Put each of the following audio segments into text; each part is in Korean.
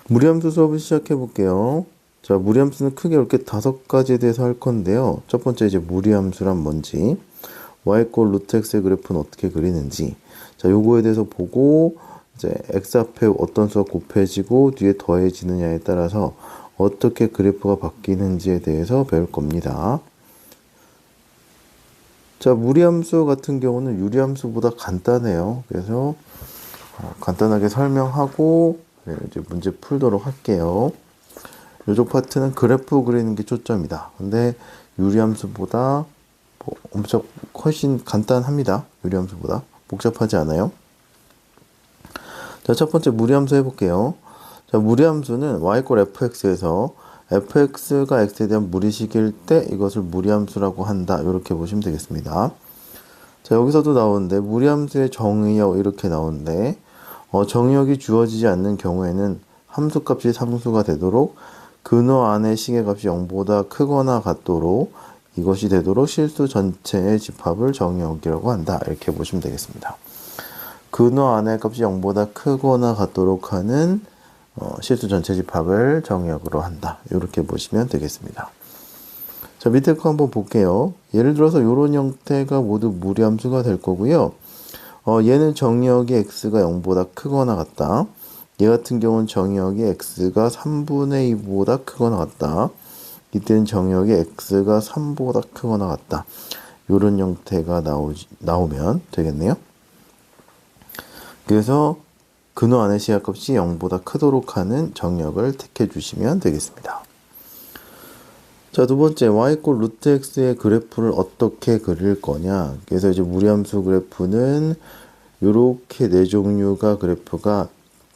무리함수 수업을 시작해 볼게요. 자, 무리함수는 크게 이렇게 5가지에 대해서 할 건데요. 첫 번째 이제 무리함수란 뭔지, y 루트 x의 그래프는 어떻게 그리는지, 자, 요거에 대해서 보고 이제 x 앞에 어떤 수가 곱해지고 뒤에 더해지느냐에 따라서 어떻게 그래프가 바뀌는지에 대해서 배울 겁니다. 자, 무리함수 같은 경우는 유리함수보다 간단해요. 그래서 간단하게 설명하고 이제 문제 풀도록 할게요. 이쪽 파트는 그래프 그리는 게 초점이다. 근데 유리함수보다 엄청 훨씬 간단합니다. 유리함수보다 복잡하지 않아요. 자, 첫 번째 무리함수 해볼게요. 자, 무리함수는 y fx에서 fx가 x에 대한 무리식일 때 이것을 무리함수라고 한다. 이렇게 보시면 되겠습니다. 자, 여기서도 나오는데 무리함수의 정의역 이렇게 나오는데 정의역이 주어지지 않는 경우에는 함수값이 상수가 되도록 근호 안의 시계값이 0보다 크거나 같도록 이것이 되도록 실수 전체의 집합을 정의역이라고 한다. 이렇게 보시면 되겠습니다. 근호 안의 값이 0보다 크거나 같도록 하는 실수 전체 집합을 정의역으로 한다. 이렇게 보시면 되겠습니다. 자, 밑에 거 한번 볼게요. 예를 들어서 이런 형태가 모두 무리함수가 될 거고요. 얘는 정의역이 x가 0보다 크거나 같다. 얘 같은 경우는 정의역이 x가 3분의 2보다 크거나 같다. 이때는 정의역이 x가 3보다 크거나 같다. 이런 형태가 나오면 되겠네요. 그래서 근호 안의 시야값이 0보다 크도록 하는 정의역을 택해 주시면 되겠습니다. 자, 두 번째 y 루트 x의 그래프를 어떻게 그릴 거냐. 그래서 이제 무리함수 그래프는 이렇게 네 종류가 그래프가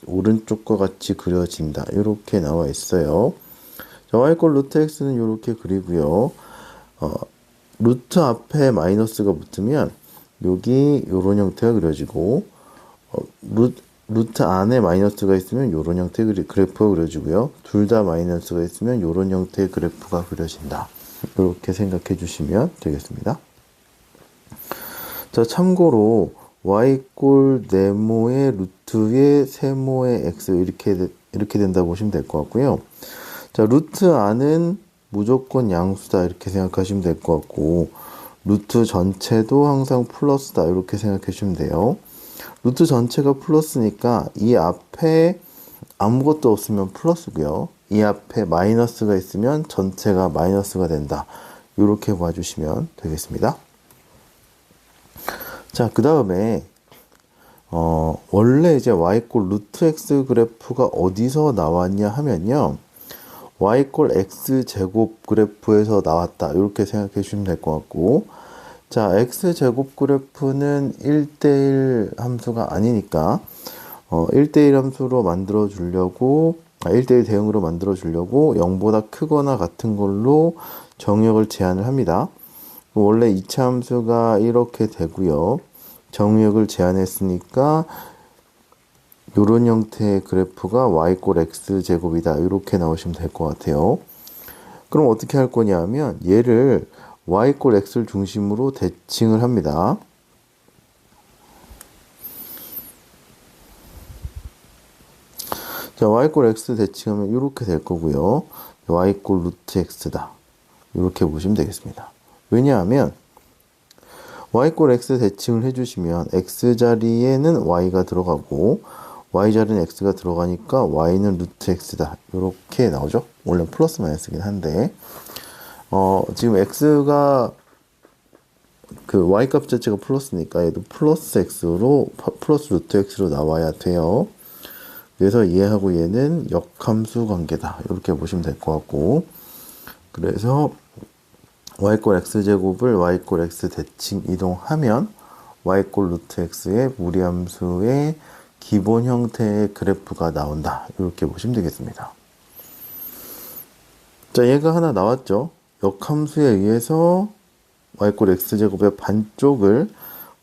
오른쪽과 같이 그려진다. 이렇게 나와 있어요. 자, y 루트 x는 이렇게 그리고요. 루트 앞에 마이너스가 붙으면 여기 이런 형태가 그려지고 루트 안에 마이너스가 있으면 이런 형태의 그래프가 그려지고요. 둘 다 마이너스가 있으면 이런 형태의 그래프가 그려진다. 이렇게 생각해 주시면 되겠습니다. 자, 참고로 y 네모의 루트의 세모의 x 이렇게 된다 보시면 될 것 같고요. 자, 루트 안은 무조건 양수다 이렇게 생각하시면 될 것 같고 루트 전체도 항상 플러스다 이렇게 생각해 주시면 돼요. 루트 전체가 플러스니까 이 앞에 아무것도 없으면 플러스고요. 이 앞에 마이너스가 있으면 전체가 마이너스가 된다. 이렇게 봐주시면 되겠습니다. 자, 그 다음에 원래 이제 y 루트 x 그래프가 어디서 나왔냐 하면요. y x 제곱 그래프에서 나왔다. 이렇게 생각해 주시면 될 것 같고 자, x제곱 그래프는 1대1 함수가 아니니까 1대1 함수로 만들어 주려고 1대1 대응으로 만들어 주려고 0보다 크거나 같은 걸로 정의역을 제한을 합니다. 원래 2차 함수가 이렇게 되고요. 정의역을 제한했으니까 이런 형태의 그래프가 y x제곱이다. 이렇게 나오시면 될 것 같아요. 그럼 어떻게 할 거냐 하면 얘를 y x를 중심으로 대칭을 합니다. 자, y x 대칭하면 이렇게 될 거고요. y 루트 x다. 이렇게 보시면 되겠습니다. 왜냐하면 y x 대칭을 해주시면 x 자리에는 y가 들어가고 y 자리는 x가 들어가니까 y는 루트 x다. 이렇게 나오죠. 원래 플러스 마이너스긴 한데 지금 x가 그 y 값 자체가 플러스니까 얘도 플러스 루트 x로 나와야 돼요. 그래서 얘하고 얘는 역함수 관계다. 이렇게 보시면 될 것 같고 그래서 y x제곱을 y x 대칭 이동하면 y 루트 x의 무리함수의 기본 형태의 그래프가 나온다. 이렇게 보시면 되겠습니다. 자, 얘가 하나 나왔죠. 역함수에 의해서 y x제곱의 반쪽을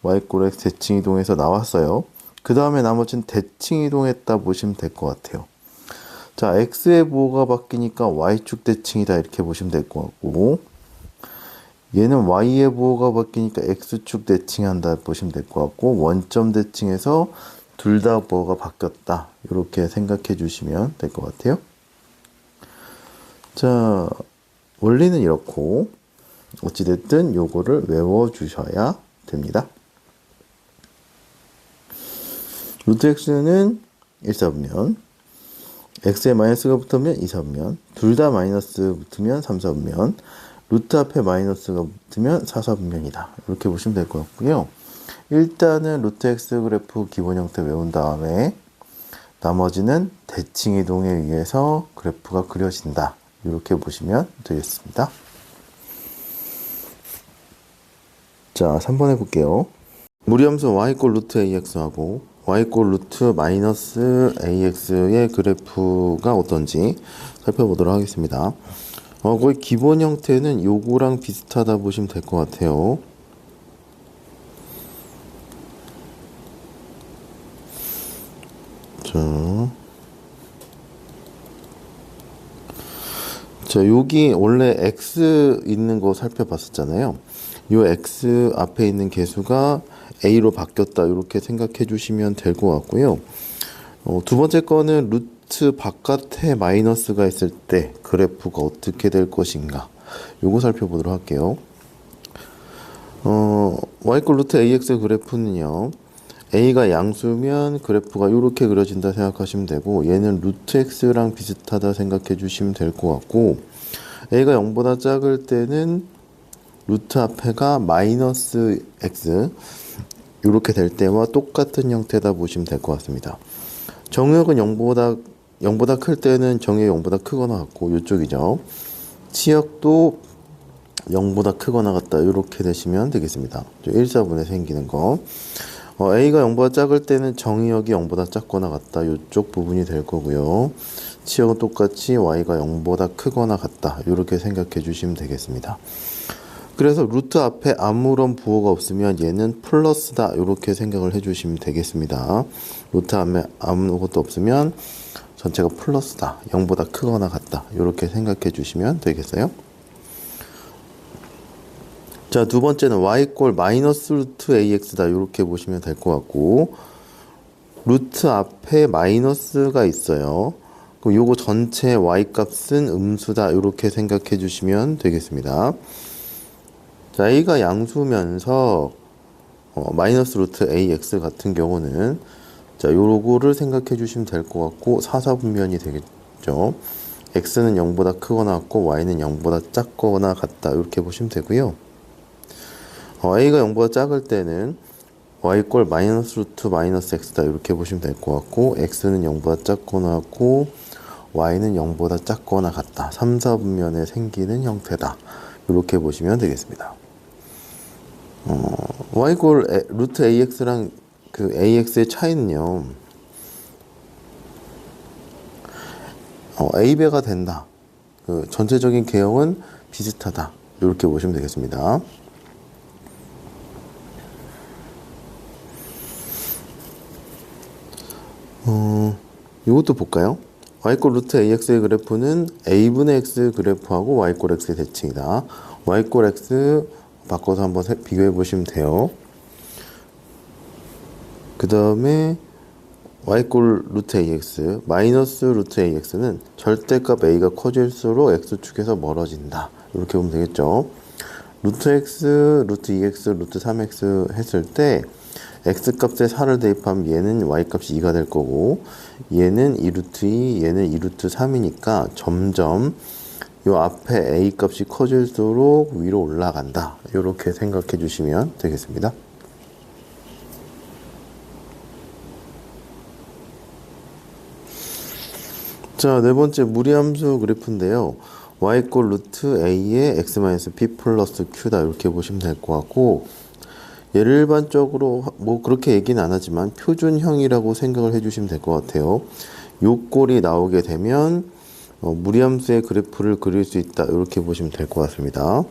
y x 대칭 이동해서 나왔어요. 그 다음에 나머지는 대칭 이동했다 보시면 될 것 같아요. 자, x의 부호가 바뀌니까 y축 대칭이다 이렇게 보시면 될 것 같고 얘는 y의 부호가 바뀌니까 x축 대칭한다 보시면 될 것 같고 원점 대칭에서 둘 다 부호가 바뀌었다 이렇게 생각해 주시면 될 것 같아요. 자, 원리는 이렇고 어찌됐든 요거를 외워주셔야 됩니다. 루트 x는 1사분면, x에 마이너스가 붙으면 2사분면, 둘 다 마이너스 붙으면 3사분면, 루트 앞에 마이너스가 붙으면 4사분면이다. 이렇게 보시면 될 것 같고요. 일단은 루트 x 그래프 기본 형태 외운 다음에 나머지는 대칭 이동에 의해서 그래프가 그려진다. 이렇게 보시면 되겠습니다. 자, 3번 해볼게요. 무리함수 y 꼴 루트 ax하고 y 꼴 루트 마이너스 ax의 그래프가 어떤지 살펴보도록 하겠습니다. 거의 기본 형태는 요거랑 비슷하다 보시면 될 것 같아요. 자, 여기 원래 x 있는 거 살펴봤었잖아요. 요 x 앞에 있는 개수가 a로 바뀌었다. 이렇게 생각해 주시면 될 것 같고요. 두 번째 거는 루트 바깥에 마이너스가 있을 때 그래프가 어떻게 될 것인가. 요거 살펴보도록 할게요. y꼴 루트 ax 그래프는요. a가 양수면 그래프가 이렇게 그려진다 생각하시면 되고, 얘는 루트 x랑 비슷하다 생각해 주시면 될 것 같고, a가 0보다 작을 때는 루트 앞에가 마이너스 x 이렇게 될 때와 똑같은 형태다 보시면 될 것 같습니다. 정역은 0보다 클 때는 정역이 0보다 크거나 같고, 이쪽이죠. 치역도 0보다 크거나 같다. 이렇게 되시면 되겠습니다. 1사분에 생기는 거. a가 0보다 작을 때는 정의역이 0보다 작거나 같다. 이쪽 부분이 될 거고요. 치역은 똑같이 y가 0보다 크거나 같다. 이렇게 생각해 주시면 되겠습니다. 그래서 루트 앞에 아무런 부호가 없으면 얘는 플러스다. 이렇게 생각을 해 주시면 되겠습니다. 루트 앞에 아무것도 없으면 전체가 플러스다. 0보다 크거나 같다. 이렇게 생각해 주시면 되겠어요. 자, 두 번째는 y꼴 마이너스 루트 ax다. 이렇게 보시면 될 것 같고, 루트 앞에 마이너스가 있어요. 그럼 요거 전체 y 값은 음수다. 이렇게 생각해 주시면 되겠습니다. 자, a가 양수면서 마이너스 루트 ax 같은 경우는 자, 요거를 생각해 주시면 될 것 같고, 4사분면이 되겠죠. x는 0보다 크거나 같고 y는 0보다 작거나 같다. 이렇게 보시면 되고요. a가 0보다 작을 때는 y꼴 마이너스 루트 마이너스 x다. 이렇게 보시면 될 것 같고, x는 0보다 작거나 같고 y는 0보다 작거나 같다. 3, 4분면에 생기는 형태다. 이렇게 보시면 되겠습니다. y꼴 루트 ax랑 그 ax의 차이는요, a배가 된다. 그 전체적인 개형은 비슷하다. 이렇게 보시면 되겠습니다. 이것도 볼까요? y꼴 루트 ax의 그래프는 a분의 x 그래프하고 y꼴 x의 대칭이다. y꼴 x 바꿔서 한번 비교해 보시면 돼요. 그 다음에 y꼴 루트 ax 마이너스 루트 ax는 절대값 a가 커질수록 x축에서 멀어진다. 이렇게 보면 되겠죠. 루트 x, 루트 2x, 루트 3x 했을 때 x값에 4를 대입하면 얘는 y값이 2가 될 거고, 얘는 2루트 2, 얘는 2루트 3이니까 점점 요 앞에 a 값이 커질수록 위로 올라간다. 이렇게 생각해 주시면 되겠습니다. 자, 네 번째 무리함수 그래프인데요. y꼴 루트 a의 x-p 플러스 q다. 이렇게 보시면 될 것 같고, 얘를 일반적으로 뭐 그렇게 얘기는 안 하지만 표준형이라고 생각을 해주시면 될 것 같아요. 요 꼴이 나오게 되면 무리함수의 그래프를 그릴 수 있다. 이렇게 보시면 될 것 같습니다.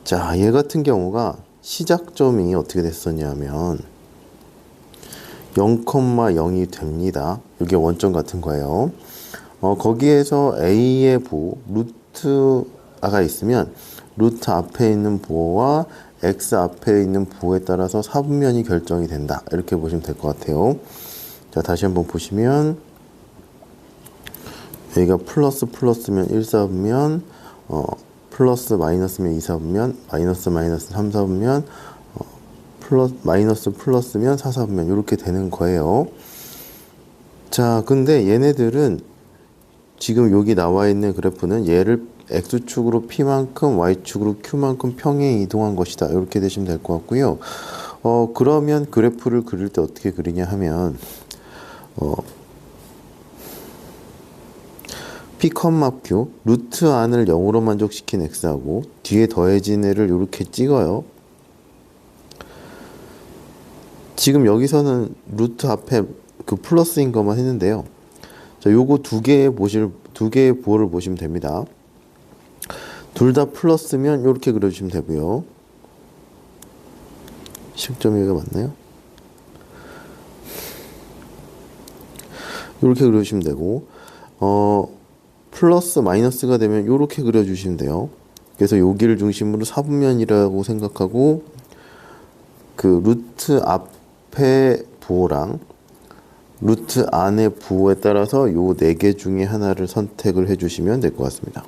자, 얘 같은 경우가 시작점이 어떻게 됐었냐면 0,0이 됩니다. 이게 원점 같은 거예요. 거기에서 a의 부호 루트가 있으면 루트 앞에 있는 부호와 x 앞에 있는 부호에 따라서 사분면이 결정이 된다. 이렇게 보시면 될 것 같아요. 자, 자, 다시 한번 보시면 여기가 플러스면 1 4분면 플러스 마이너스면 2 4분면 마이너스 3 4분면 플러스면 4 4분면 이렇게 되는 거예요. 자, 근데 얘네들은 지금 여기 나와 있는 그래프는 얘를 x축으로 p만큼 y축으로 q만큼 평행 이동한 것이다. 이렇게 되시면 될 것 같고요. 그러면 그래프를 그릴 때 어떻게 그리냐 하면 p, q 루트 안을 0으로 만족시킨 x하고 뒤에 더해진 애를 이렇게 찍어요. 지금 여기서는 루트 앞에 그 플러스인 것만 했는데요. 자, 요거 두 개의 부호를 보시면 됩니다. 둘 다 플러스면 이렇게 그려주시면 되고요. 시작점이 여기가 맞나요? 이렇게 그려주시면 되고, 플러스 마이너스가 되면 이렇게 그려주시면 돼요. 그래서 여기를 중심으로 4분면이라고 생각하고 그 루트 앞에 부호랑 루트 안의 부호에 따라서 요 4개 중에 하나를 선택을 해주시면 될 것 같습니다.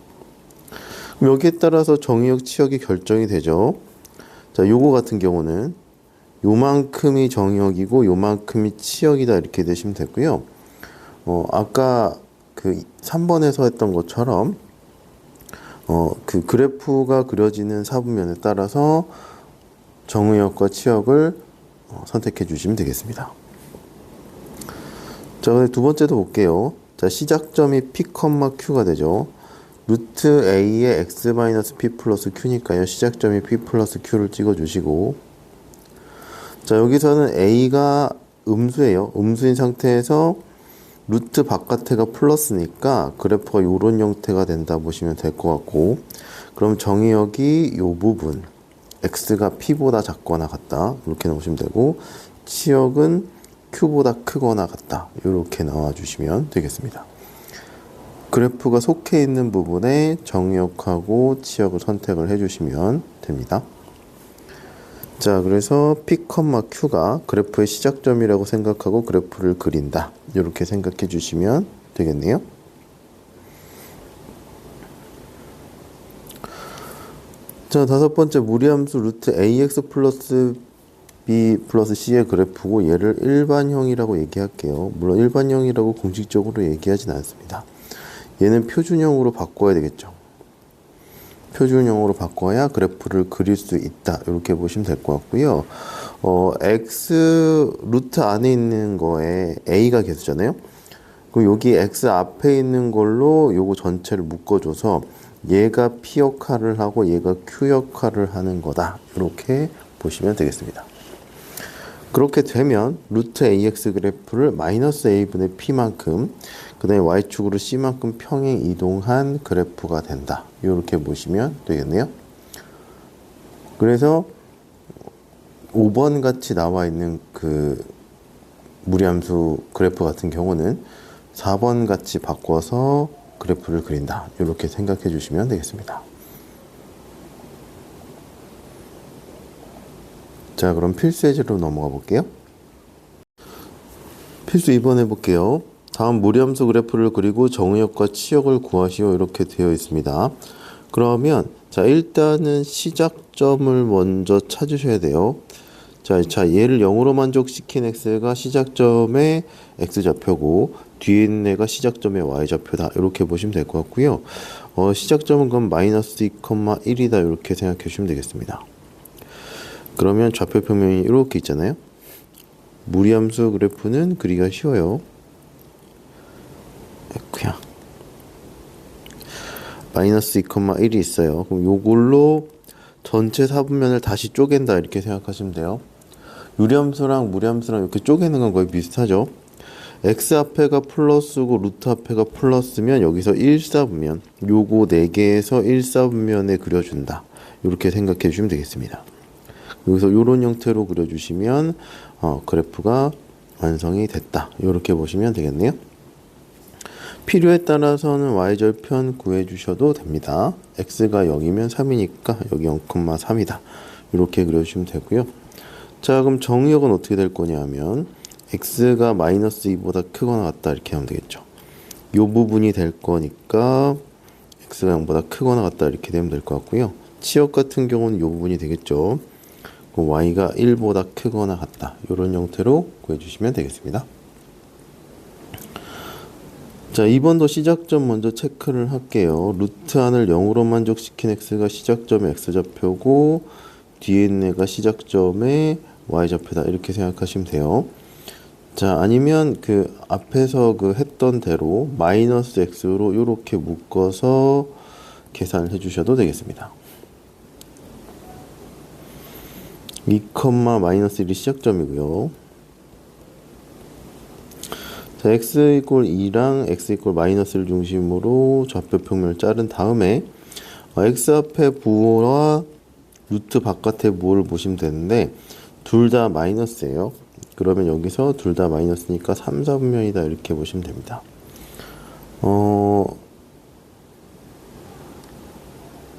그럼 여기에 따라서 정의역, 치역이 결정이 되죠. 자, 요거 같은 경우는 요만큼이 정의역이고 요만큼이 치역이다 이렇게 되시면 되고요. 아까 그 3번에서 했던 것처럼 그 그래프가 그려지는 사분면에 따라서 정의역과 치역을 선택해 주시면 되겠습니다. 자, 그럼 두 번째도 볼게요. 자, 시작점이 p, q가 되죠. 루트 a의 x-p 플러스 q니까요. 시작점이 p 플러스 q를 찍어주시고, 자, 여기서는 a가 음수예요. 음수인 상태에서 루트 바깥에가 플러스니까 그래프가 이런 형태가 된다 보시면 될 것 같고, 그럼 정의역이 이 부분 x가 p보다 작거나 같다 이렇게 나오시면 되고, 치역은 q보다 크거나 같다 이렇게 나와주시면 되겠습니다. 그래프가 속해 있는 부분에 정의역하고 치역을 선택을 해주시면 됩니다. 자, 그래서 p, q가 그래프의 시작점이라고 생각하고 그래프를 그린다 이렇게 생각해 주시면 되겠네요. 자, 다섯 번째 무리함수 루트 ax 플러스 b 플러스 c의 그래프고 얘를 일반형이라고 얘기할게요. 물론 일반형이라고 공식적으로 얘기하진 않습니다. 얘는 표준형으로 바꿔야 되겠죠. 표준형으로 바꿔야 그래프를 그릴 수 있다 이렇게 보시면 될 것 같고요. x 루트 안에 있는 거에 a가 계수잖아요. 그럼 여기 x 앞에 있는 걸로 요거 전체를 묶어줘서 얘가 p 역할을 하고 얘가 q 역할을 하는 거다 이렇게 보시면 되겠습니다. 그렇게 되면 루트 ax 그래프를 마이너스 a분의 p만큼 그 다음에 y축으로 c만큼 평행 이동한 그래프가 된다 이렇게 보시면 되겠네요. 그래서 5번 같이 나와 있는 그 무리함수 그래프 같은 경우는 4번 같이 바꿔서 그래프를 그린다 이렇게 생각해 주시면 되겠습니다. 자, 그럼 필수 예제로 넘어가 볼게요. 필수 2번 해볼게요. 다음 무리함수 그래프를 그리고 정의역과 치역을 구하시오 이렇게 되어 있습니다. 그러면 자, 일단은 시작점을 먼저 찾으셔야 돼요. 자, 얘를 0으로 만족시킨 x가 시작점의 x좌표고 뒤에 있는 애가 시작점의 y좌표다 이렇게 보시면 될 것 같고요. 시작점은 그럼 마이너스 2,1이다 이렇게 생각해 주시면 되겠습니다. 그러면 좌표 평면이 이렇게 있잖아요. 무리함수 그래프는 그리기가 쉬워요. 그냥 마이너스 2,1이 있어요. 그럼 요걸로 전체 사분면을 다시 쪼갠다 이렇게 생각하시면 돼요. 유리함수랑 무리함수랑 이렇게 쪼개는 건 거의 비슷하죠. x 앞에가 플러스고 루트 앞에가 플러스면 여기서 1사분면 요거 4개에서 1사분면에 그려준다 이렇게 생각해 주시면 되겠습니다. 여기서 이런 형태로 그려주시면 그래프가 완성이 됐다 이렇게 보시면 되겠네요. 필요에 따라서는 y절편 구해 주셔도 됩니다. x가 0이면 3이니까 여기 0,3이다 이렇게 그려주시면 되고요. 자, 그럼 정의역은 어떻게 될 거냐 하면 x가 마이너스 2보다 크거나 같다 이렇게 하면 되겠죠. 요 부분이 될 거니까 x가 0보다 크거나 같다 이렇게 되면 될 것 같고요. 치역 같은 경우는 요 부분이 되겠죠. y가 1보다 크거나 같다. 이런 형태로 구해주시면 되겠습니다. 자, 2번도 시작점 먼저 체크를 할게요. 루트 안을 0으로 만족시킨 x가 시작점의 x좌표고 뒤에 있는 애가 시작점의 y좌표다. 이렇게 생각하시면 돼요. 자, 아니면 그 앞에서 그 했던 대로 마이너스 x로 이렇게 묶어서 계산을 해주셔도 되겠습니다. 2, 마이너스 1이 시작점이고요. 자, x 이퀄 2랑 x 이퀄 마이너스를 중심으로 좌표 평면을 자른 다음에 x 앞에 부호와 루트 바깥에 부호를 보시면 되는데 둘 다 마이너스예요. 그러면 여기서 둘 다 마이너스니까 3, 4분면이다 이렇게 보시면 됩니다.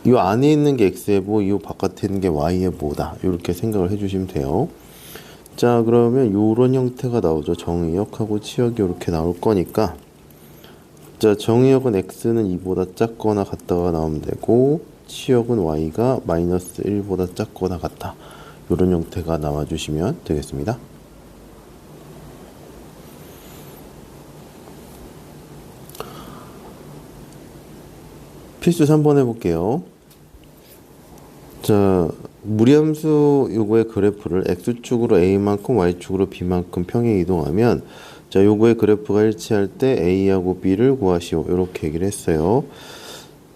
이 안에 있는 게 x의 부호, 이 바깥에 있는 게 y의 부호다. 이렇게 생각을 해주시면 돼요. 자, 그러면 요런 형태가 나오죠. 정의역하고 치역이 이렇게 나올 거니까 자, 정의역은 x는 2보다 작거나 같다가 나오면 되고 치역은 y가 마이너스 1보다 작거나 같다. 요런 형태가 나와주시면 되겠습니다. 필수 3번 해볼게요. 자, 무리함수 요거의 그래프를 x축으로 a만큼 y축으로 b만큼 평행 이동하면 자, 요거의 그래프가 일치할 때 a하고 b를 구하시오. 이렇게 얘기를 했어요.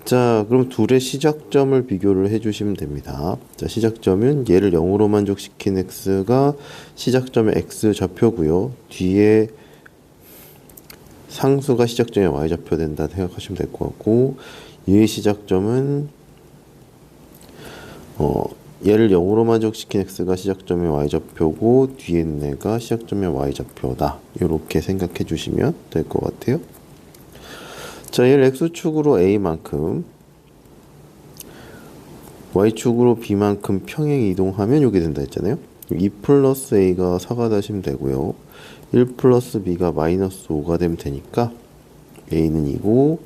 자, 그럼 둘의 시작점을 비교를 해주시면 됩니다. 자, 시작점은 얘를 0으로 만족시킨 x가 시작점의 x좌표고요. 뒤에 상수가 시작점의 y좌표 된다 생각하시면 될 것 같고 얘의 시작점은 얘를 0으로 만족시킨 x가 시작점의 y좌표고 뒤에 있는 애가 시작점의 y좌표다. 이렇게 생각해 주시면 될 것 같아요. 자, 얘를 x축으로 a만큼 y축으로 b만큼 평행 이동하면 이게 된다 했잖아요. 2 플러스 a가 4가 되시면 되고요. 1 플러스 b가 마이너스 5가 되면 되니까 a는 2고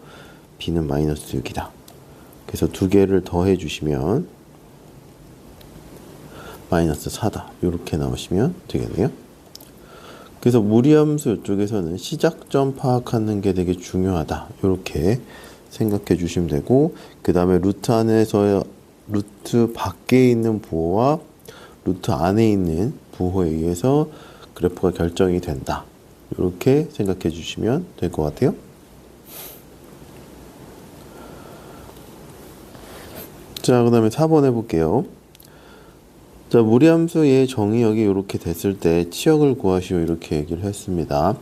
b는 마이너스 6이다. 그래서 두 개를 더해 주시면 마이너스 4다. 이렇게 나오시면 되겠네요. 그래서 무리함수 이쪽에서는 시작점 파악하는 게 되게 중요하다. 이렇게 생각해 주시면 되고 그 다음에 루트 안에서 루트 밖에 있는 부호와 루트 안에 있는 부호에 의해서 그래프가 결정이 된다. 이렇게 생각해 주시면 될 것 같아요. 자, 그 다음에 4번 해볼게요. 자, 무리함수의 정의역이 이렇게 됐을 때 치역을 구하시오 이렇게 얘기를 했습니다.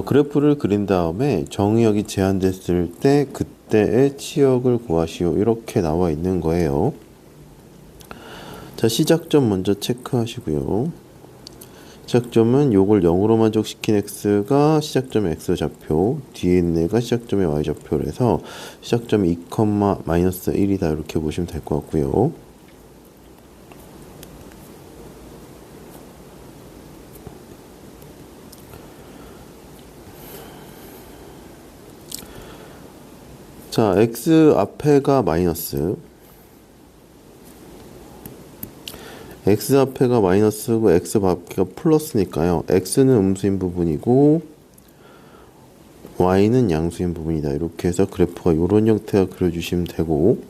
그래프를 그린 다음에 정의역이 제한됐을 때 그때의 치역을 구하시오 이렇게 나와 있는 거예요. 자, 시작점 먼저 체크하시고요. 시작점은 요걸 0으로 만족시킨 x가 시작점의 x좌표, 뒤에 있는 애가 시작점의 y좌표라서 시작점이 2, 마이너스 1이다 이렇게 보시면 될 것 같고요. 자, x 앞에가 마이너스 x 앞에가 마이너스고 x 앞에가 플러스니까요. x는 음수인 부분이고 y는 양수인 부분이다. 이렇게 해서 그래프가 이런 형태가 그려주시면 되고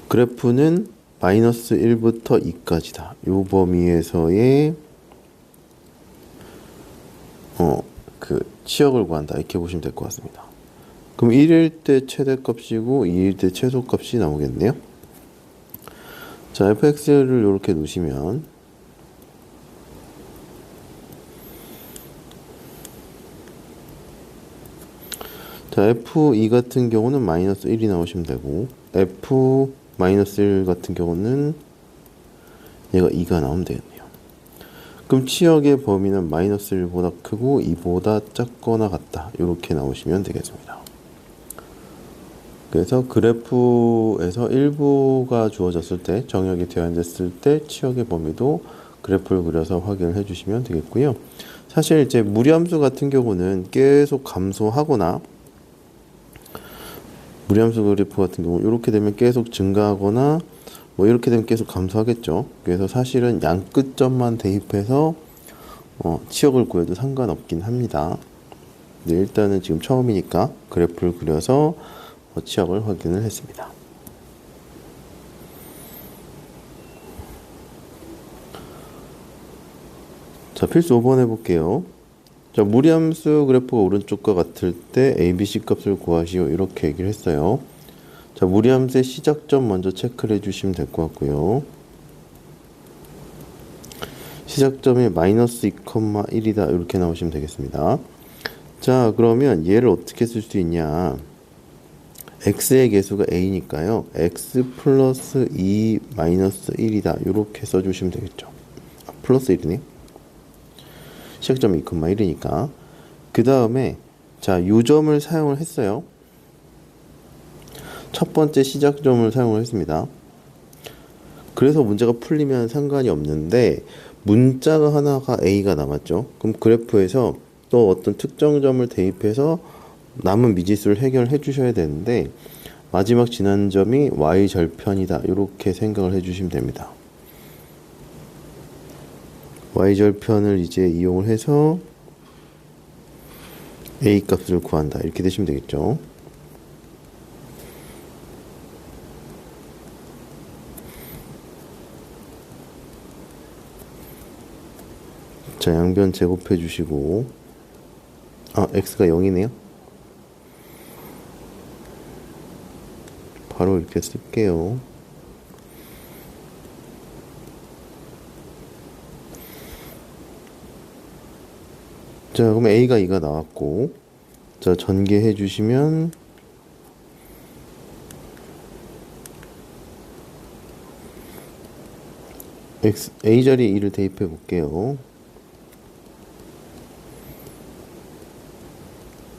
그래프는 마이너스 1부터 2까지다. 요 범위에서의 그 치역을 구한다. 이렇게 보시면 될 것 같습니다. 그럼 1일 때 최대값이고 2일 때 최소값이 나오겠네요. 자, fx를 이렇게 놓으시면 자, f2 같은 경우는 마이너스 1이 나오시면 되고 f 마이너스 1 같은 경우는 얘가 2가 나오면 되겠네요. 그럼 치역의 범위는 마이너스 1보다 크고 2보다 작거나 같다. 이렇게 나오시면 되겠습니다. 그래서 그래프에서 일부가 주어졌을 때 정역이 제한됐을 때 치역의 범위도 그래프를 그려서 확인을 해주시면 되겠고요. 사실 이제 무리함수 같은 경우는 계속 감소하거나 무리함수 그래프 같은 경우 이렇게 되면 계속 증가하거나 뭐 이렇게 되면 계속 감소하겠죠. 그래서 사실은 양 끝점만 대입해서 치역을 구해도 상관없긴 합니다. 네, 일단은 지금 처음이니까 그래프를 그려서 치역을 확인을 했습니다. 자, 필수 5번 해볼게요. 자, 무리함수 그래프가 오른쪽과 같을 때 ABC 값을 구하시오. 이렇게 얘기를 했어요. 자, 무리함수의 시작점 먼저 체크를 해주시면 될 것 같고요. 시작점이 마이너스 2,1이다. 이렇게 나오시면 되겠습니다. 자, 그러면 얘를 어떻게 쓸 수 있냐. x의 개수가 a니까요. x 플러스 2 마이너스 1이다. 이렇게 써주시면 되겠죠. 플러스 1이네. 시작점이 2,1이니까. 그 다음에 자, 요점을 사용을 했어요. 첫 번째 시작점을 사용을 했습니다. 그래서 문제가 풀리면 상관이 없는데 문자가 하나가 a가 남았죠. 그럼 그래프에서 또 어떤 특정 점을 대입해서 남은 미지수를 해결해 주셔야 되는데 마지막 지난 점이 y절편이다. 이렇게 생각을 해 주시면 됩니다. y절편을 이제 이용을 해서 a 값을 구한다. 이렇게 되시면 되겠죠. 자, 양변 제곱해 주시고 x가 0이네요. 바로 이렇게 쓸게요. 자, 그럼 a가 2가 나왔고, 자, 전개해 주시면 a 자리에 2를 대입해 볼게요.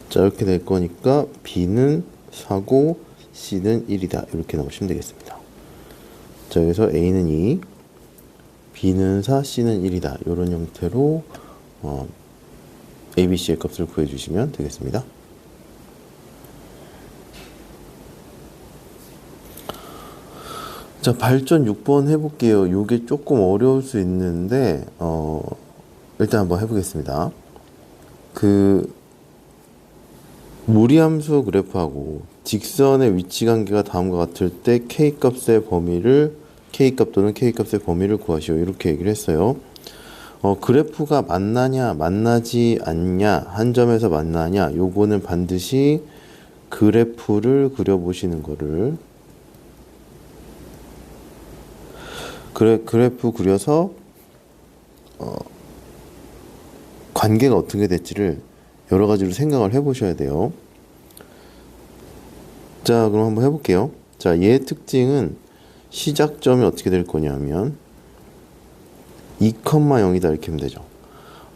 자, 이렇게 될 거니까 b는 4고 c는 1이다. 이렇게 나오시면 되겠습니다. 자, 여기서 a는 2, b는 4, c는 1이다. 이런 형태로 ABC의 값을 구해주시면 되겠습니다. 자, 발전 6번 해볼게요. 이게 조금 어려울 수 있는데 일단 한번 해보겠습니다. 무리함수 그래프하고 직선의 위치 관계가 다음과 같을 때 K값의 범위를 K값 또는 K값의 범위를 구하시오. 이렇게 얘기를 했어요. 그래프가 만나냐 만나지 않냐 한 점에서 만나냐 요거는 반드시 그래프를 그려보시는 거를 그래프 그려서 관계가 어떻게 될지를 여러 가지로 생각을 해보셔야 돼요. 자, 그럼 한번 해볼게요. 자, 얘의 특징은 시작점이 어떻게 될 거냐면 2,0이다 이렇게 하면 되죠.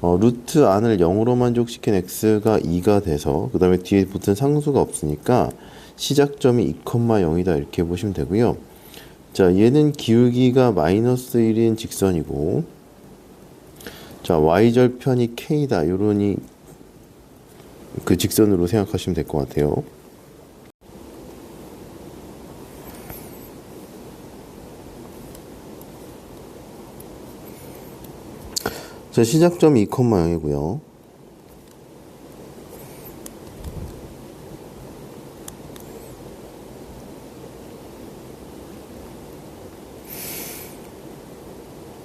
루트 안을 0으로 만족시킨 x가 2가 돼서 그 다음에 뒤에 붙은 상수가 없으니까 시작점이 2,0이다 이렇게 보시면 되고요. 자, 얘는 기울기가 마이너스 1인 직선이고, 자, y절편이 k다 요러니 그 직선으로 생각하시면 될 것 같아요. 자, 시작점이 2,0이고요.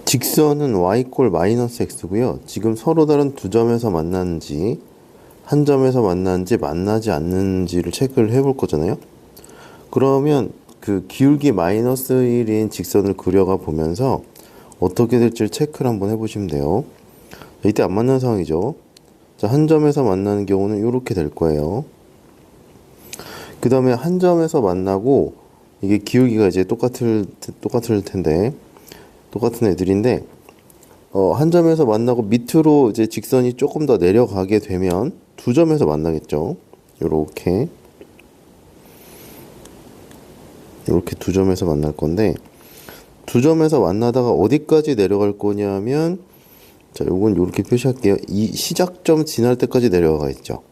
직선은 y 꼴 마이너스 x고요. 지금 서로 다른 두 점에서 만났는지 한 점에서 만났는지 만나지 않는지를 체크를 해볼 거잖아요. 그러면 그 기울기 마이너스 1인 직선을 그려가 보면서 어떻게 될지를 체크를 한번 해보시면 돼요. 이때 안 맞는 상황이죠. 자, 한 점에서 만나는 경우는 이렇게 될 거예요. 그 다음에 한 점에서 만나고 이게 기울기가 이제 똑같을 텐데 똑같은 애들인데 한 점에서 만나고 밑으로 이제 직선이 조금 더 내려가게 되면 두 점에서 만나겠죠. 이렇게 두 점에서 만날 건데 두 점에서 만나다가 어디까지 내려갈 거냐면, 자, 요건 이렇게 표시할게요. 이 시작점 지날 때까지 내려가 있죠.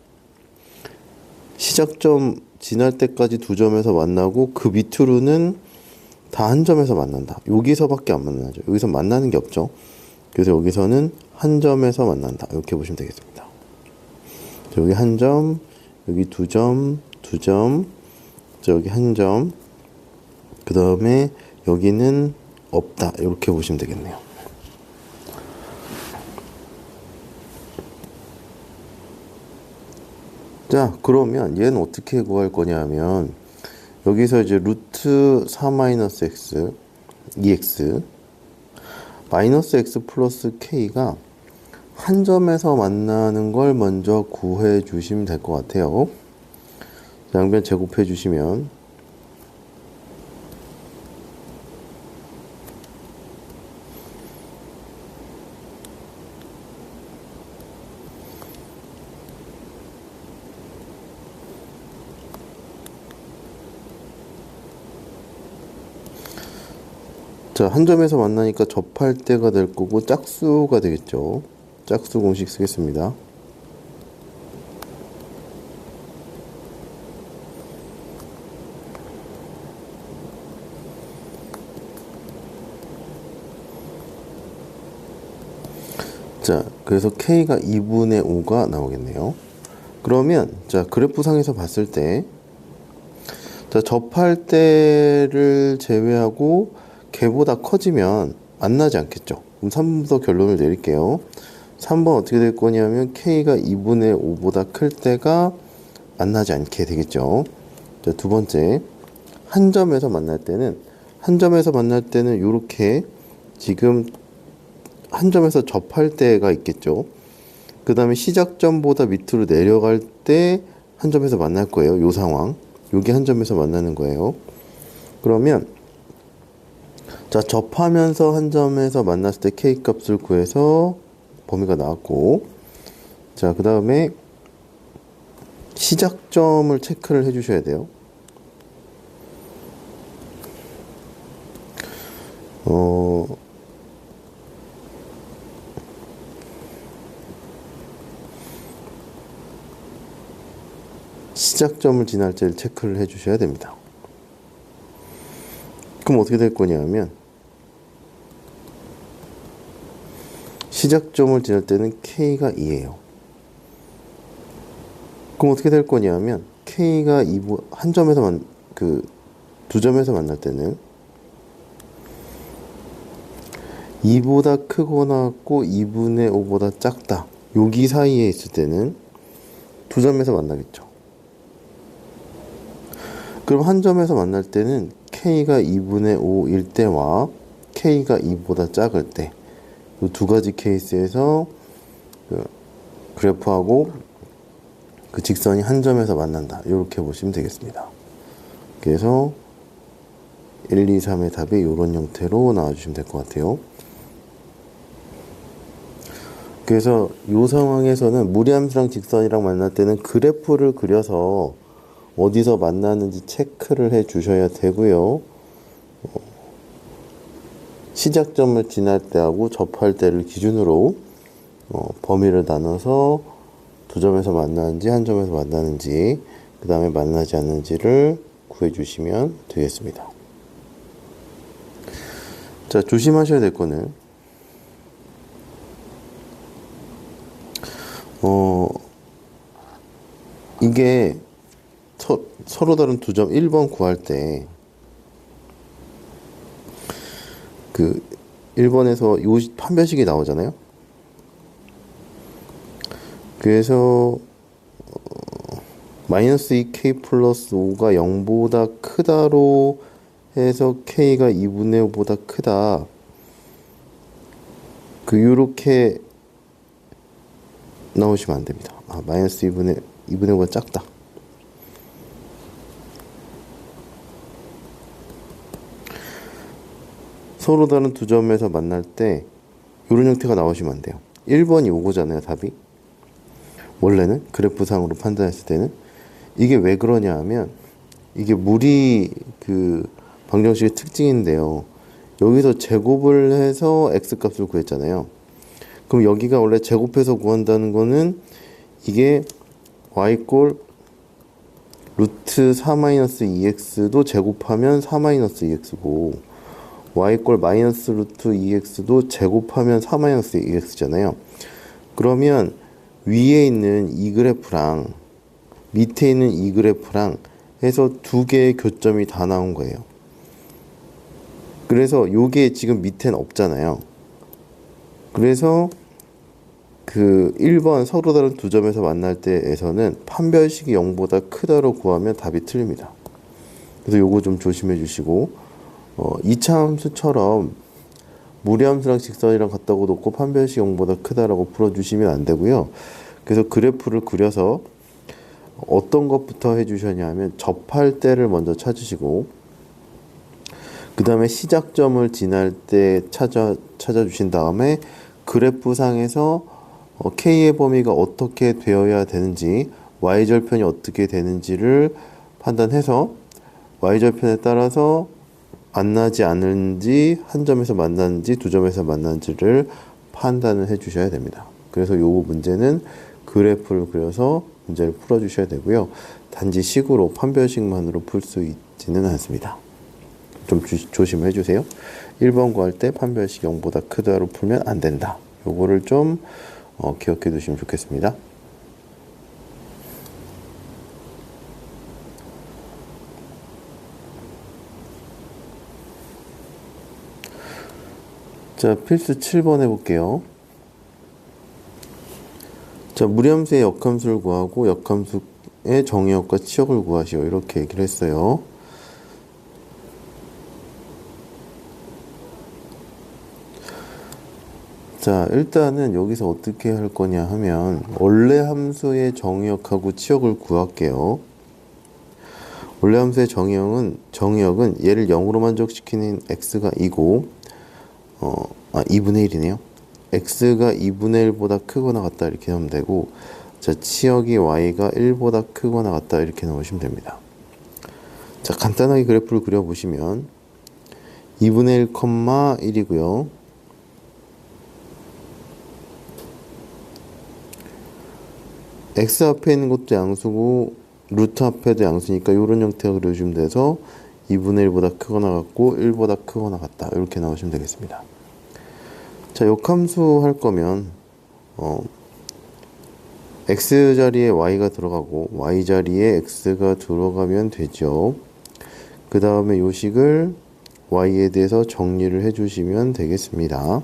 시작점 지날 때까지 두 점에서 만나고 그 밑으로는 다 한 점에서 만난다. 여기서밖에 안 만나죠. 여기서 만나는 게 없죠. 그래서 여기서는 한 점에서 만난다. 이렇게 보시면 되겠습니다. 여기 한 점, 여기 두 점, 두 점, 여기 한 점, 그 다음에 여기는 없다. 이렇게 보시면 되겠네요. 자, 그러면 얘는 어떻게 구할 거냐면, 여기서 이제 루트 4-x, 2x, 마이너스 x 플러스 k가 한 점에서 만나는 걸 먼저 구해 주시면 될 것 같아요. 양변 제곱해 주시면, 자, 한 점에서 만나니까 접할 때가 될 거고 짝수가 되겠죠. 짝수 공식 쓰겠습니다. 자, 그래서 K가 2분의 5가 나오겠네요. 그러면, 자, 그래프상에서 봤을 때, 자, 접할 때를 제외하고 걔보다 커지면 만나지 않겠죠. 그럼 3번부터 결론을 내릴게요. 3번 어떻게 될 거냐면 K가 2분의 5보다 클 때가 만나지 않게 되겠죠. 자, 두 번째, 한 점에서 만날 때는 이렇게 지금 한 점에서 접할 때가 있겠죠. 그 다음에 시작점보다 밑으로 내려갈 때 한 점에서 만날 거예요. 요 상황. 요게 한 점에서 만나는 거예요. 그러면 자, 접하면서 한 점에서 만났을 때 K 값을 구해서 범위가 나왔고, 자, 그 다음에 시작점을 체크를 해 주셔야 돼요. 시작점을 지날 때를 체크를 해 주셔야 됩니다. 그럼 어떻게 될 거냐면 시작점을 지날 때는 K가 2예요. 그럼 어떻게 될 거냐면 K가 한 점에서 두 점에서 만날 때는 2보다 크거나 같고 2분의 5보다 작다. 여기 사이에 있을 때는 두 점에서 만나겠죠. 그럼 한 점에서 만날 때는 K가 2분의 5일 때와 K가 2보다 작을 때, 이 두 가지 케이스에서 그래프하고 그 직선이 한 점에서 만난다. 이렇게 보시면 되겠습니다. 그래서 1, 2, 3의 답이 이런 형태로 나와주시면 될 것 같아요. 그래서 이 상황에서는 무리함수랑 직선이랑 만날 때는 그래프를 그려서 어디서 만나는지 체크를 해 주셔야 되고요. 시작점을 지날 때하고 접할 때를 기준으로 범위를 나눠서 두 점에서 만나는지 한 점에서 만나는지 그 다음에 만나지 않는지를 구해 주시면 되겠습니다. 자, 조심하셔야 될 거는 이게 서로 다른 두 점 1번 구할 때 그 1번에서 요 판별식이 나오잖아요. 그래서 마이너스 2k 플러스 5가 0보다 크다로 해서 k가 2분의 5보다 크다. 요렇게 나오시면 안 됩니다. 마이너스 2분의 5보다 작다. 서로 다른 두 점에서 만날 때 이런 형태가 나오시면 안 돼요. 1번이 오고잖아요, 답이. 원래는 그래프상으로 판단했을 때는 이게 왜 그러냐 하면 이게 무리 방정식의 특징인데요. 여기서 제곱을 해서 x값을 구했잖아요. 그럼 여기가 원래 제곱해서 구한다는 거는 이게 y꼴 루트 4-2x도 제곱하면 4-2x고 y꼴 마이너스 루트 2x도 제곱하면 4-2x잖아요. 그러면 위에 있는 이 그래프랑 밑에 있는 이 그래프랑 해서 두 개의 교점이 다 나온 거예요. 그래서 요게 지금 밑에는 없잖아요. 그래서 그 1번 서로 다른 두 점에서 만날 때에서는 판별식이 0보다 크다로 구하면 답이 틀립니다. 그래서 요거 좀 조심해 주시고 2차 함수처럼 무리함수랑 직선이랑 같다고 놓고 판별식 0보다 크다라고 풀어주시면 안 되고요. 그래서 그래프를 그려서 어떤 것부터 해주셔야 하면 접할 때를 먼저 찾으시고 그 다음에 시작점을 지날 때 찾아주신 다음에 그래프상에서 K의 범위가 어떻게 되어야 되는지 Y절편이 어떻게 되는지를 판단해서 Y절편에 따라서 만나지 않는지 한 점에서 만나는지 두 점에서 만나는지를 판단을 해 주셔야 됩니다. 그래서 요 문제는 그래프를 그려서 문제를 풀어 주셔야 되고요. 단지 식으로 판별식만으로 풀 수 있지는 않습니다. 좀 조심해 주세요. 1번 구할 때 판별식 0보다 크다로 풀면 안 된다. 요거를 좀 기억해 두시면 좋겠습니다. 자, 필수 7번 해볼게요. 자, 무리함수의 역함수를 구하고 역함수의 정의역과 치역을 구하시오. 이렇게 얘기를 했어요. 자, 일단은 여기서 어떻게 할 거냐 하면 원래 함수의 정의역하고 치역을 구할게요. 원래 함수의 정의역은 얘를 0으로 만족시키는 x가 2고 2분의 1이네요. x가 2분의 1보다 크거나 같다 이렇게 하면 되고 자, 치역이 y가 1보다 크거나 같다 이렇게 넣으시면 됩니다. 자, 간단하게 그래프를 그려보시면 2분의 1,1이고요. x 앞에 있는 것도 양수고 루트 앞에도 양수니까 이런 형태가 그려주면 돼서 2분의 1보다 크거나 같고 1보다 크거나 같다 이렇게 나오시면 되겠습니다. 자, 역함수 할 거면 x 자리에 y가 들어가고 y 자리에 x가 들어가면 되죠. 그 다음에 요식을 y에 대해서 정리를 해주시면 되겠습니다.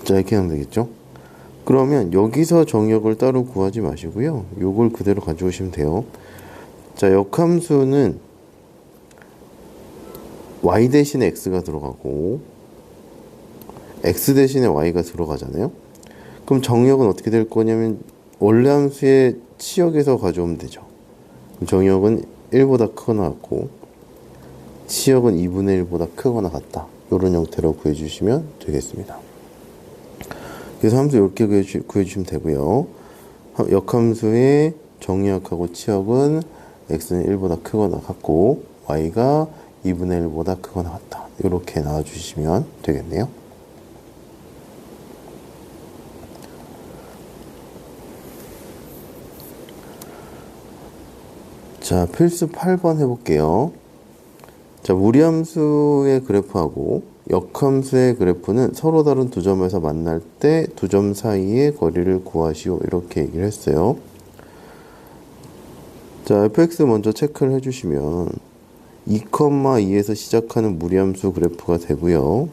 자, 이렇게 하면 되겠죠. 그러면 여기서 정역을 따로 구하지 마시고요. 요걸 그대로 가져오시면 돼요. 자, 역함수는 y 대신에 x가 들어가고 x 대신에 y가 들어가잖아요. 그럼 정역은 어떻게 될 거냐면 원래 함수의 치역에서 가져오면 되죠. 정역은 1보다 크거나 같고 치역은 2분의 1보다 크거나 같다. 이런 형태로 구해주시면 되겠습니다. 그래서 함수 이렇게 구해주시면 되고요. 역함수의 정의역하고 치역은 x는 1보다 크거나 같고 y가 2분의 1보다 크거나 같다. 이렇게 나와주시면 되겠네요. 자, 필수 8번 해볼게요. 자, 무리함수의 그래프하고 역함수의 그래프는 서로 다른 두 점에서 만날 때 두 점 사이의 거리를 구하시오. 이렇게 얘기를 했어요. 자, fx 먼저 체크를 해주시면 2,2에서 시작하는 무리함수 그래프가 되고요.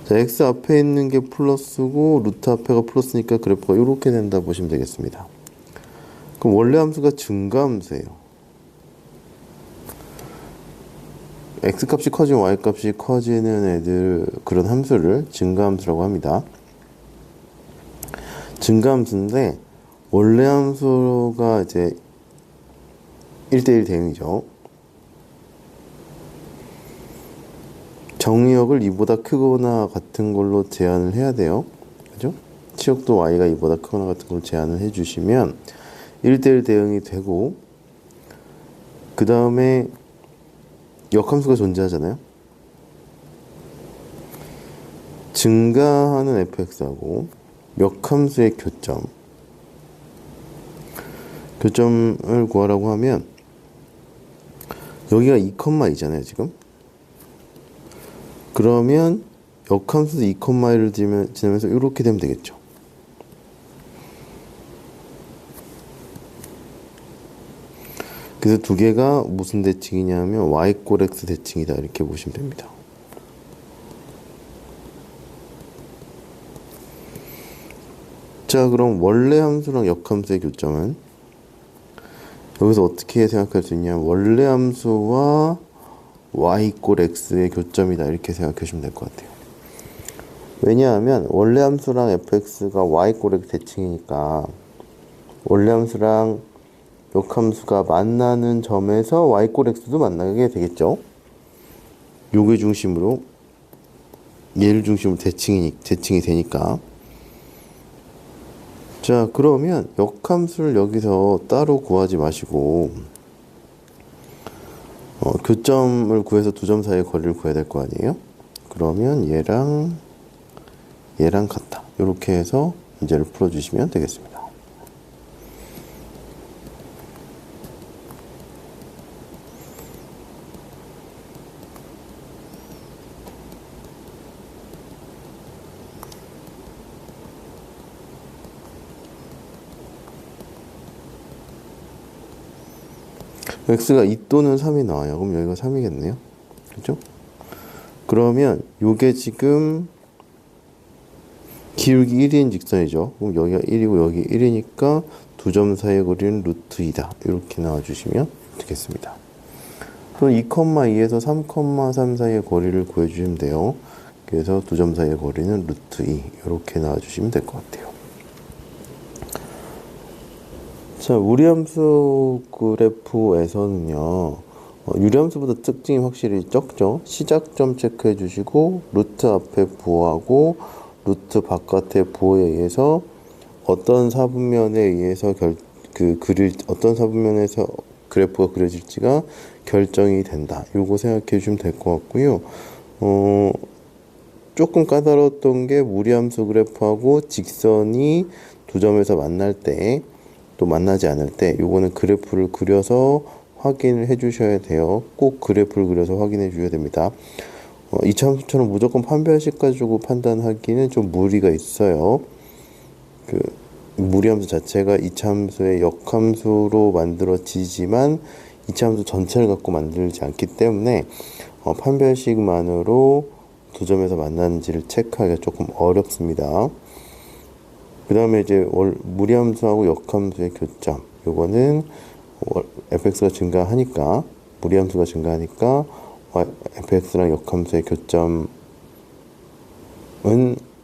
자, x 앞에 있는 게 플러스고 루트 앞에가 플러스니까 그래프가 이렇게 된다 보시면 되겠습니다. 그럼 원래 함수가 증가함수예요. x값이 커지면 y값이 커지는 애들 그런 함수를 증가함수라고 합니다. 증가함수인데 원래 함수가 이제 1대1 대응이죠. 정의역을 2보다 크거나 같은 걸로 제한을 해야 돼요. 그죠? 치역도 y가 2보다 크거나 같은 걸로 제한을 해주시면 1대1 대응이 되고, 그 다음에 역함수가 존재하잖아요. 증가하는 fx하고 역함수의 교점을 구하라고 하면, 여기가 2,2잖아요 지금. 그러면 역함수도 2,1을 지나면서 이렇게 되면 되겠죠. 그래서 두 개가 무슨 대칭이냐면 y 꼴 x 대칭이다 이렇게 보시면 됩니다. 자, 그럼 원래 함수랑 역함수의 교점은 여기서 어떻게 생각할 수 있냐면, 원래 함수와 y 꼴 x의 교점이다 이렇게 생각해 주시면 될 것 같아요. 왜냐하면 원래 함수랑 fx가 y 꼴 x 대칭이니까 원래 함수랑 역함수가 만나는 점에서 y 꼴 x도 만나게 되겠죠. 요게 중심으로, 얘를 중심으로 대칭이 되니까. 자, 그러면 역함수를 여기서 따로 구하지 마시고 교점을 구해서 두 점 사이의 거리를 구해야 될 거 아니에요? 그러면 얘랑 같다. 이렇게 해서 문제를 풀어주시면 되겠습니다. x가 2 또는 3이 나와요. 그럼 여기가 3이겠네요. 그죠? 그러면 요게 지금 기울기 1인 직선이죠. 그럼 여기가 1이고 여기 1이니까 두 점 사이의 거리는 루트 2다. 이렇게 나와주시면 되겠습니다. 그럼 2,2에서 3,3 사이의 거리를 구해주시면 돼요. 그래서 두 점 사이의 거리는 루트 2. 이렇게 나와주시면 될 것 같아요. 자, 무리함수 그래프에서는요, 유리함수보다 특징이 확실히 적죠. 시작점 체크해 주시고, 루트 앞에 부호하고, 루트 바깥의 부호에 의해서 어떤 사분면에 의해서 어떤 사분면에서 그래프가 그려질지가 결정이 된다. 요거 생각해 주시면 될 것 같고요. 조금 까다로웠던 게 무리함수 그래프하고 직선이 두 점에서 만날 때, 또 만나지 않을 때, 요거는 그래프를 그려서 확인을 해 주셔야 돼요. 꼭 그래프를 그려서 확인해 주셔야 됩니다. 이차함수처럼 무조건 판별식 가지고 판단하기는 좀 무리가 있어요. 무리함수 자체가 이차함수의 역함수로 만들어지지만 이차함수 전체를 갖고 만들지 않기 때문에 판별식만으로 두 점에서 만나는지를 체크하기가 조금 어렵습니다. 그 다음에 이제 무리함수하고 역함수의 교점, 요거는 fx가 증가하니까, 무리함수가 증가하니까 fx랑 역함수의 교점은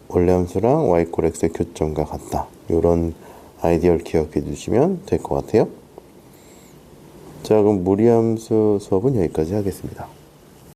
원래 함수랑 y 꼴 x의 교점과 같다. 요런 아이디어를 기억해 두시면 될 것 같아요. 자, 그럼 무리함수 수업은 여기까지 하겠습니다.